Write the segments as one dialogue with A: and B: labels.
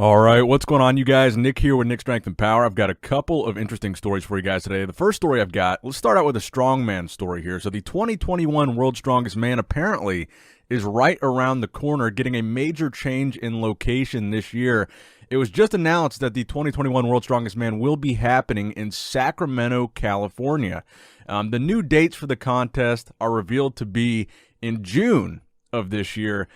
A: All right, what's going on, you guys? Nick here with Nick Strength and Power. I've got a couple of interesting stories for you guys today. The first story I've got, let's start out with a strongman story here. So the 2021 World's Strongest Man apparently is right around the corner, getting a major change in location this year. It was just announced that the 2021 World's Strongest Man will be happening in Sacramento, California. The new dates for the contest are revealed to be in June of this year,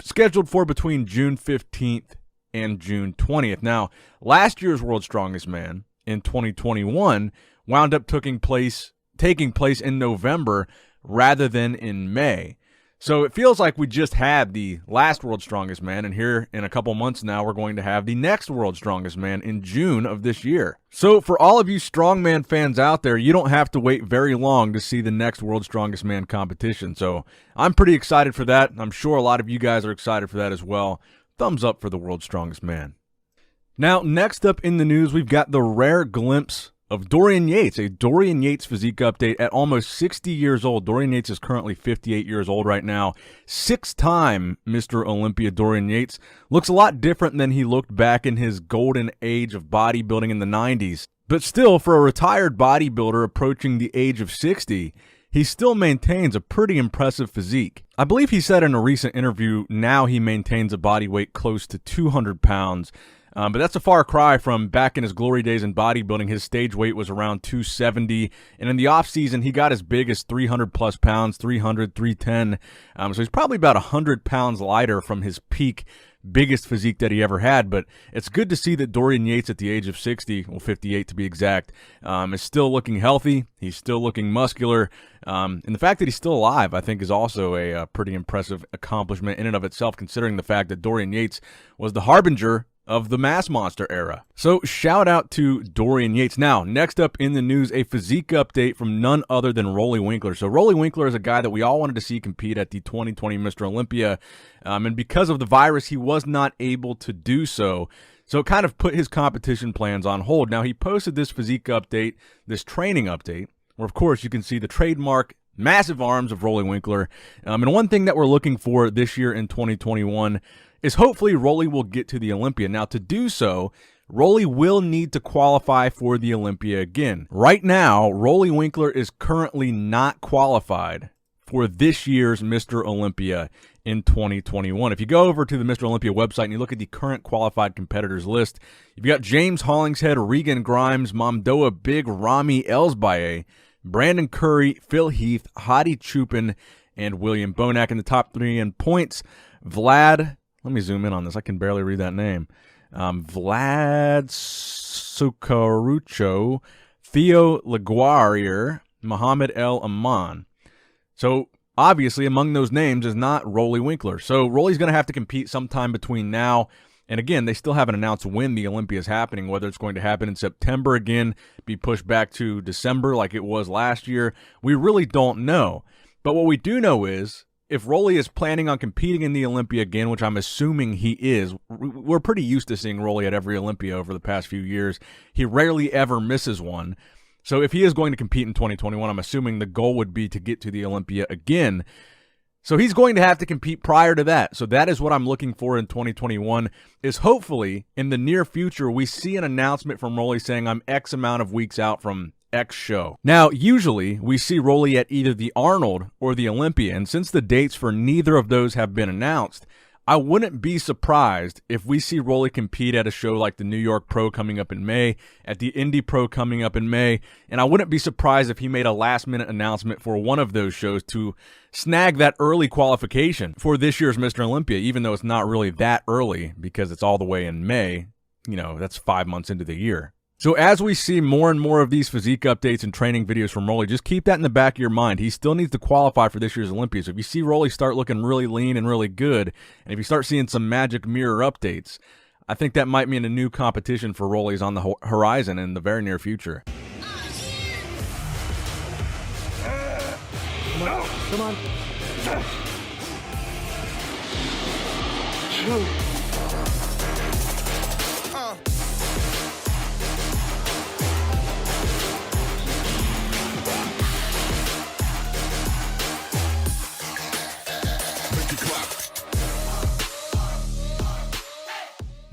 A: scheduled for between June 15th and June 20th. Now, last year's World's Strongest Man in 2021 wound up taking place in November rather than in May. So it feels like we just had the last World's Strongest Man, and here in a couple months now, we're going to have the next World's Strongest Man in June of this year. So for all of you strongman fans out there, you don't have to wait very long to see the next World's Strongest Man competition. So I'm pretty excited for that. I'm sure a lot of you guys are excited for that as well. Thumbs up for the World's Strongest Man. Now, next up in the news, we've got the rare glimpse of Dorian Yates, a Dorian Yates physique update at almost 60 years old. Dorian Yates is currently 58 years old right now. Six-time Mr. Olympia Dorian Yates looks a lot different than he looked back in his golden age of bodybuilding in the 90s. But still, for a retired bodybuilder approaching the age of 60, he still maintains a pretty impressive physique. I believe he said in a recent interview now he maintains a body weight close to 200 pounds. But that's a far cry from back in his glory days in bodybuilding. His stage weight was around 270, and in the off-season, he got as big as 300-plus pounds, 300, 310. So he's probably about 100 pounds lighter from his peak biggest physique that he ever had. But it's good to see that Dorian Yates at the age of 60, well, 58 to be exact, is still looking healthy. He's still looking muscular. And the fact that he's still alive, I think, is also a pretty impressive accomplishment in and of itself, considering the fact that Dorian Yates was the harbinger of the Mass Monster era. So shout out to Dorian Yates. Now, next up in the news, a physique update from none other than Rolly Winkler. So Rolly Winkler is a guy that we all wanted to see compete at the 2020 Mr. Olympia. And because of the virus, he was not able to do so. So it kind of put his competition plans on hold. Now, he posted this physique update, this training update, where, of course, you can see the trademark massive arms of Rolly Winkler. And one thing that we're looking for this year in 2021 is hopefully Rolly will get to the Olympia. Now, to do so, Rolly will need to qualify for the Olympia again. Right now, Rolly Winkler is currently not qualified for this year's Mr. Olympia in 2021. If you go over to the Mr. Olympia website and you look at the current qualified competitors list, you've got James Hollingshead, Regan Grimes, Mamdoa Big, Rami Elsbaye, Brandon Curry, Phil Heath, Hadi Chupin, and William Bonac in the top three. In points, let me zoom in on this. I can barely read that name. Vlad Sucarucho, Theo Laguarrier, Muhammad El Aman. So, obviously, among those names is not Rolly Winkler. So, Rolly's going to have to compete sometime between now and, again, they still haven't announced when the Olympia is happening, whether it's going to happen in September again, be pushed back to December like it was last year. We really don't know. But what we do know is, if Rolly is planning on competing in the Olympia again, which I'm assuming he is, we're pretty used to seeing Rolly at every Olympia over the past few years. He rarely ever misses one. So if he is going to compete in 2021, I'm assuming the goal would be to get to the Olympia again. So he's going to have to compete prior to that. So that is what I'm looking for in 2021, is hopefully in the near future we see an announcement from Rolly saying I'm X amount of weeks out from X show. Now, usually we see Rolly at either the Arnold or the Olympia, and since the dates for neither of those have been announced, I wouldn't be surprised if we see Rolly compete at a show like the New York Pro coming up in May, at the Indy Pro coming up in May, and I wouldn't be surprised if he made a last-minute announcement for one of those shows to snag that early qualification for this year's Mr. Olympia, even though it's not really that early because it's all the way in May. You know, that's 5 months into the year. So as we see more and more of these physique updates and training videos from Rolly, just keep that in the back of your mind. He still needs to qualify for this year's Olympia. So if you see Rolly start looking really lean and really good, and if you start seeing some magic mirror updates, I think that might mean a new competition for Rolly's on the horizon in the very near future. Come on.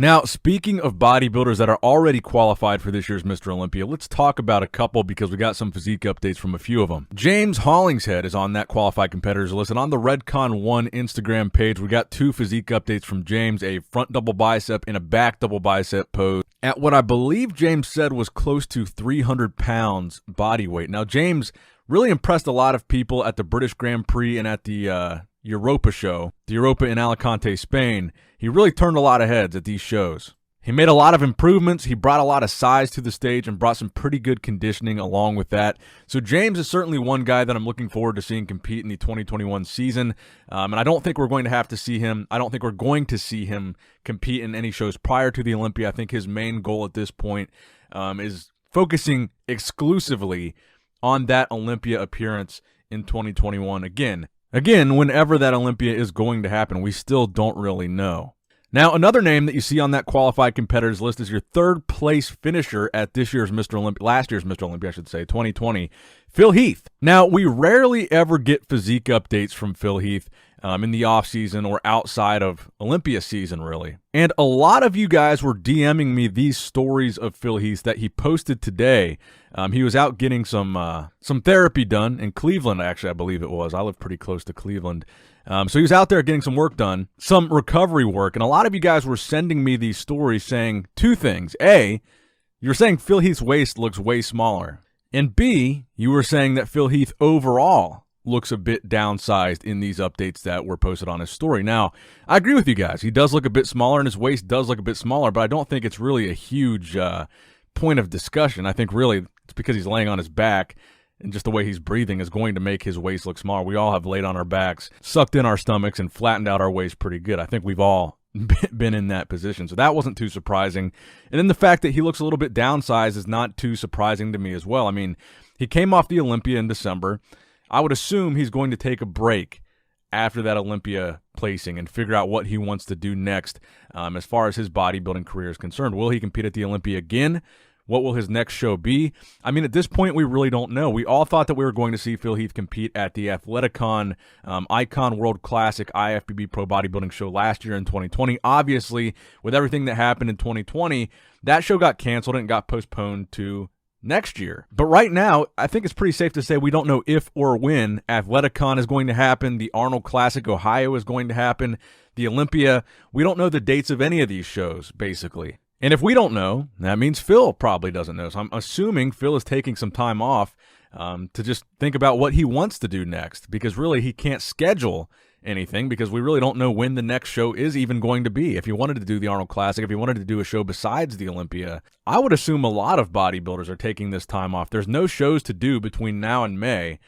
A: Now, speaking of bodybuilders that are already qualified for this year's Mr. Olympia, let's talk about a couple because we got some physique updates from a few of them. James Hollingshead is on that qualified competitors list, and on the Redcon1 Instagram page, we got 2 physique updates from James, a front double bicep and a back double bicep pose at what I believe James said was close to 300 pounds body weight. Now, James really impressed a lot of people at the British Grand Prix and at the Europa show, the Europa in Alicante, Spain. He really turned a lot of heads at these shows. He made a lot of improvements. He brought a lot of size to the stage and brought some pretty good conditioning along with that. So James is certainly one guy that I'm looking forward to seeing compete in the 2021 season. And I don't think we're going to have to see him. I don't think we're going to see him compete in any shows prior to the Olympia. I think his main goal at this point is focusing exclusively on that Olympia appearance in 2021. Again, whenever that Olympia is going to happen, we still don't really know. Now, another name that you see on that qualified competitors list is your third place finisher at last year's Mr. Olympia, I should say, 2020, Phil Heath. Now, we rarely ever get physique updates from Phil Heath in the offseason or outside of Olympia season, really. And a lot of you guys were DMing me these stories of Phil Heath that he posted today. He was out getting some therapy done in Cleveland, actually, I believe it was. I live pretty close to Cleveland. So he was out there getting some work done, some recovery work, and a lot of you guys were sending me these stories saying 2 things. A, you're saying Phil Heath's waist looks way smaller. And B, you were saying that Phil Heath overall looks a bit downsized in these updates that were posted on his story. Now, I agree with you guys. He does look a bit smaller, and his waist does look a bit smaller, but I don't think it's really a huge point of discussion. I think really it's because he's laying on his back, and just the way he's breathing is going to make his waist look smaller. We all have laid on our backs, sucked in our stomachs, and flattened out our waist pretty good. I think we've all been in that position. So that wasn't too surprising. And then the fact that he looks a little bit downsized is not too surprising to me as well. I mean, he came off the Olympia in December. I would assume he's going to take a break after that Olympia placing and figure out what he wants to do next as far as his bodybuilding career is concerned. Will he compete at the Olympia again? What will his next show be? I mean, at this point, we really don't know. We all thought that we were going to see Phil Heath compete at the Athleticon Icon World Classic IFBB Pro Bodybuilding show last year in 2020. Obviously, with everything that happened in 2020, that show got canceled and got postponed to next year. But right now, I think it's pretty safe to say we don't know if or when Athleticon is going to happen, the Arnold Classic Ohio is going to happen, the Olympia. We don't know the dates of any of these shows, basically. And if we don't know, that means Phil probably doesn't know. So I'm assuming Phil is taking some time off to just think about what he wants to do next, because really he can't schedule anything because we really don't know when the next show is even going to be. If he wanted to do the Arnold Classic, if he wanted to do a show besides the Olympia, I would assume a lot of bodybuilders are taking this time off. There's no shows to do between now and May.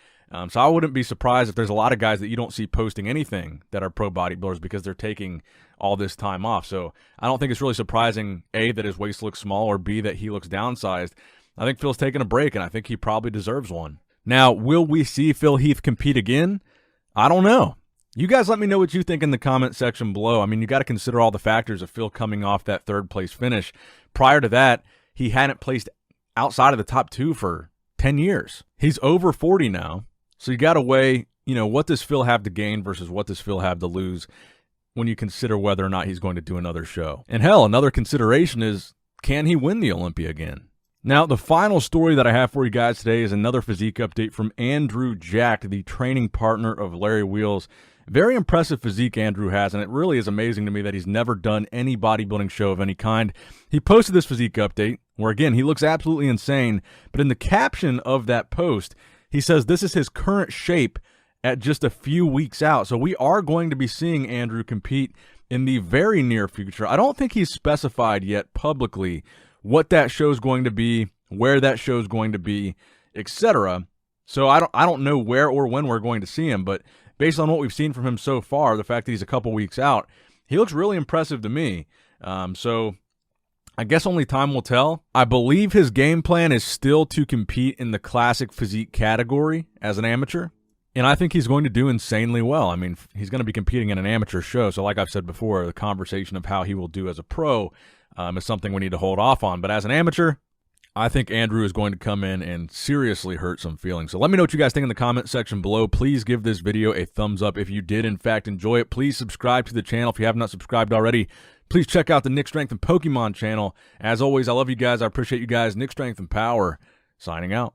A: So I wouldn't be surprised if there's a lot of guys that you don't see posting anything that are pro bodybuilders because they're taking all this time off. So I don't think it's really surprising, A, that his waist looks small, or B, that he looks downsized. I think Phil's taking a break, and I think he probably deserves one. Now, will we see Phil Heath compete again? I don't know. You guys let me know what you think in the comment section below. I mean, you got to consider all the factors of Phil coming off that third place finish. Prior to that, he hadn't placed outside of the top 2 for 10 years. He's over 40 now. So you got to weigh, what does Phil have to gain versus what does Phil have to lose when you consider whether or not he's going to do another show. And hell, another consideration is, can he win the Olympia again? Now, the final story that I have for you guys today is another physique update from Andrew Jack, the training partner of Larry Wheels. Very impressive physique Andrew has, and it really is amazing to me that he's never done any bodybuilding show of any kind. He posted this physique update where, again, he looks absolutely insane, but in the caption of that post, he says this is his current shape at just a few weeks out. So we are going to be seeing Andrew compete in the very near future. I don't think he's specified yet publicly what that show's going to be, where that show's going to be, etc. So I don't know where or when we're going to see him, but based on what we've seen from him so far, the fact that he's a couple weeks out, he looks really impressive to me. So I guess only time will tell. I believe his game plan is still to compete in the classic physique category as an amateur, and I think he's going to do insanely well. I mean, he's going to be competing in an amateur show, so like I've said before, the conversation of how he will do as a pro is something we need to hold off on. But as an amateur, I think Andrew is going to come in and seriously hurt some feelings. So let me know what you guys think in the comment section below. Please give this video a thumbs up if you did, in fact, enjoy it. Please subscribe to the channel if you have not subscribed already. Please check out the Nick Strength and Pokemon channel. As always, I love you guys. I appreciate you guys. Nick Strength and Power, signing out.